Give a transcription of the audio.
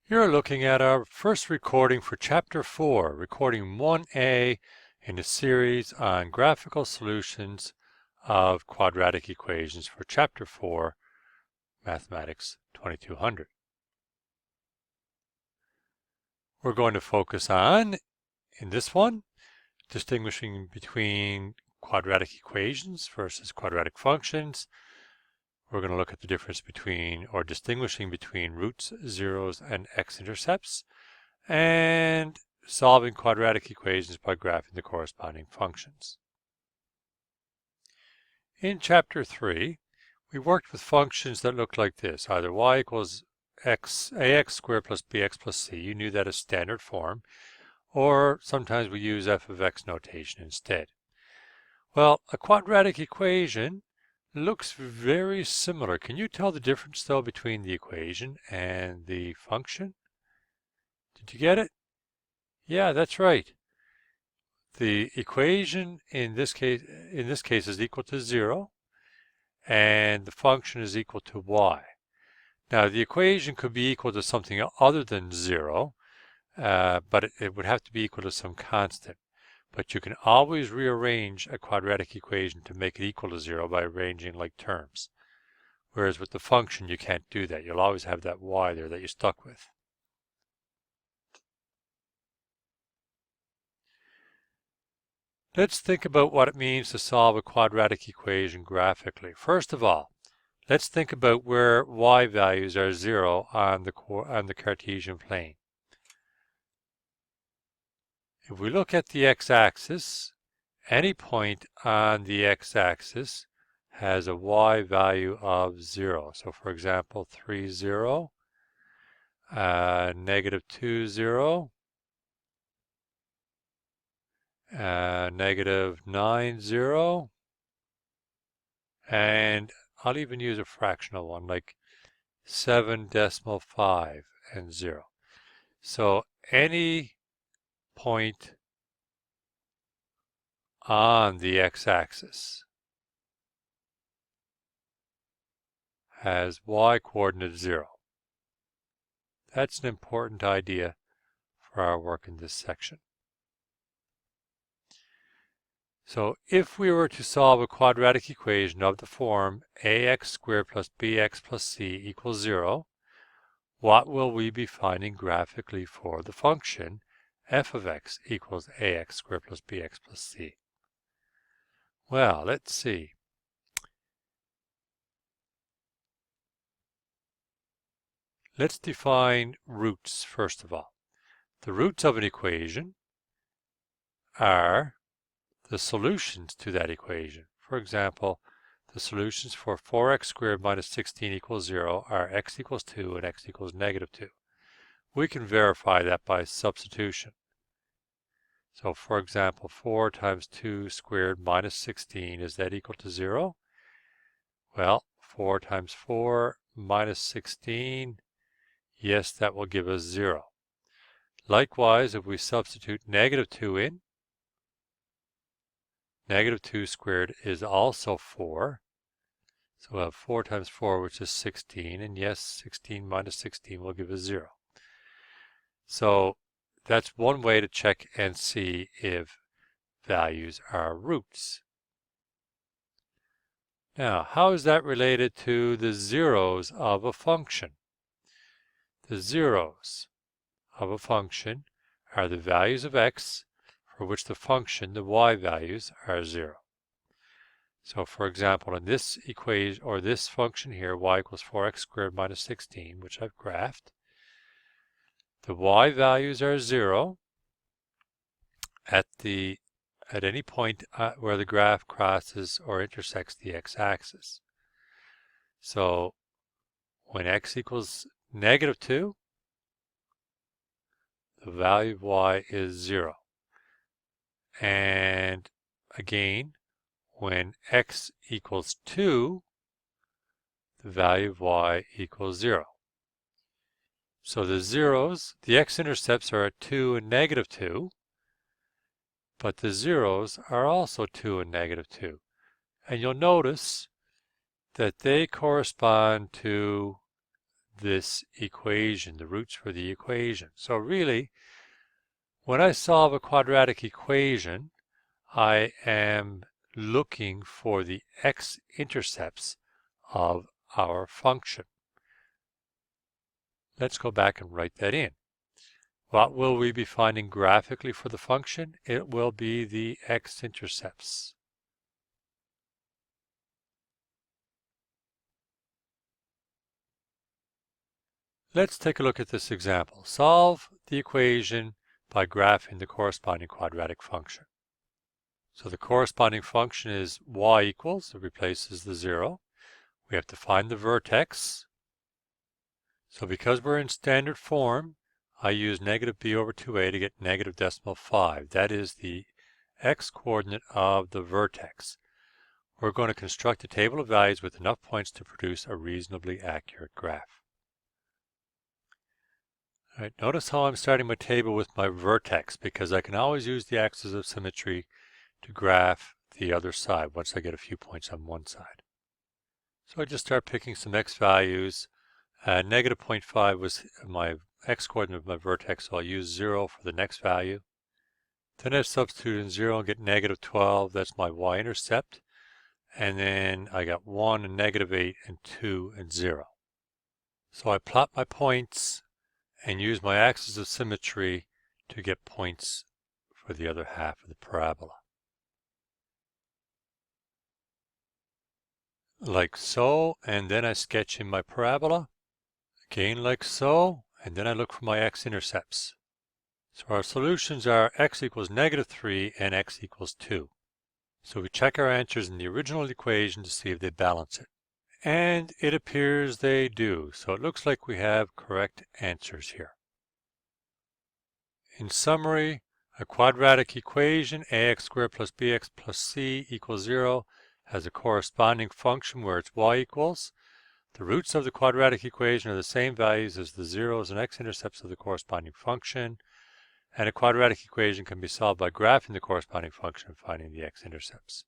You're looking at our first recording for Chapter 4, recording 1A in a series on graphical solutions of quadratic equations for Chapter 4, Mathematics 2200. We're going to focus on, in this one, distinguishing between quadratic equations versus quadratic functions. We're going to look at the difference between, or distinguishing between roots, zeros, and x-intercepts, and solving quadratic equations by graphing the corresponding functions. In Chapter 3, we worked with functions that looked like this, either y equals ax squared plus bx plus c. You knew that as standard form, or sometimes we use f of x notation instead. Well, a quadratic equation looks very similar. Can you tell the difference, though, between the equation and the function? Did you get it? Yeah, that's right. The equation in this case is equal to 0, and the function is equal to y. Now, the equation could be equal to something other than 0, but it would have to be equal to some constant. But you can always rearrange a quadratic equation to make it equal to 0 by arranging like terms. Whereas with the function, you can't do that. You'll always have that y there that you're stuck with. Let's think about what it means to solve a quadratic equation graphically. First of all, let's think about where y values are 0 on the Cartesian plane. If we look at the x-axis, any point on the x-axis has a y value of 0. So for example, 3, 0, negative 2, 0, negative 9, 0, and I'll even use a fractional one like 7.5 and 0. So any point on the x-axis has y coordinate 0. That's an important idea for our work in this section. So if we were to solve a quadratic equation of the form ax squared plus bx plus c equals 0, what will we be finding graphically for the function f of x equals ax squared plus bx plus c? Well, let's see. Let's define roots first of all. The roots of an equation are the solutions to that equation. For example, the solutions for 4x squared minus 16 equals 0 are x equals 2 and x equals negative 2. We can verify that by substitution. So for example, 4 times 2 squared minus 16, is that equal to 0? Well, 4 times 4 minus 16, yes, that will give us 0. Likewise, if we substitute negative 2 in, negative 2 squared is also 4. So we'll have 4 times 4, which is 16. And yes, 16 minus 16 will give us 0. So that's one way to check and see if values are roots. Now, how is that related to the zeros of a function? The zeros of a function are the values of x for which the function, the y values, are 0. So for example, in this equation, or this function here, y equals 4x squared minus 16, which I've graphed, the y values are 0 at any point where the graph crosses or intersects the x-axis. So when x equals negative 2, the value of y is 0. And again, when x equals 2, the value of y equals 0. So the zeros, the x-intercepts are at 2 and negative 2, but the zeros are also 2 and negative 2. And you'll notice that they correspond to this equation, the roots for the equation. So really, when I solve a quadratic equation, I am looking for the x-intercepts of our function. Let's go back and write that in. What will we be finding graphically for the function? It will be the x-intercepts. Let's take a look at this example. Solve the equation by graphing the corresponding quadratic function. So the corresponding function is y equals, it replaces the 0. We have to find the vertex. So because we're in standard form, I use negative b over 2a to get negative decimal 5. That is the x-coordinate of the vertex. We're going to construct a table of values with enough points to produce a reasonably accurate graph. All right, notice how I'm starting my table with my vertex, because I can always use the axis of symmetry to graph the other side once I get a few points on one side. So I just start picking some x values. Negative 0.5 was my x-coordinate of my vertex, so I'll use 0 for the next value. Then I substitute in 0 and get negative 12. That's my y-intercept. And then I got 1 and negative 8 and 2 and 0. So I plot my points and use my axis of symmetry to get points for the other half of the parabola. Like so, and then I sketch in my parabola. Again like so, and then I look for my x-intercepts. So our solutions are x equals negative 3 and x equals 2. So we check our answers in the original equation to see if they balance it. And it appears they do. So it looks like we have correct answers here. In summary, a quadratic equation, ax squared plus bx plus c equals 0, has a corresponding function where its y equals. The roots of the quadratic equation are the same values as the zeros and x-intercepts of the corresponding function, and a quadratic equation can be solved by graphing the corresponding function and finding the x-intercepts.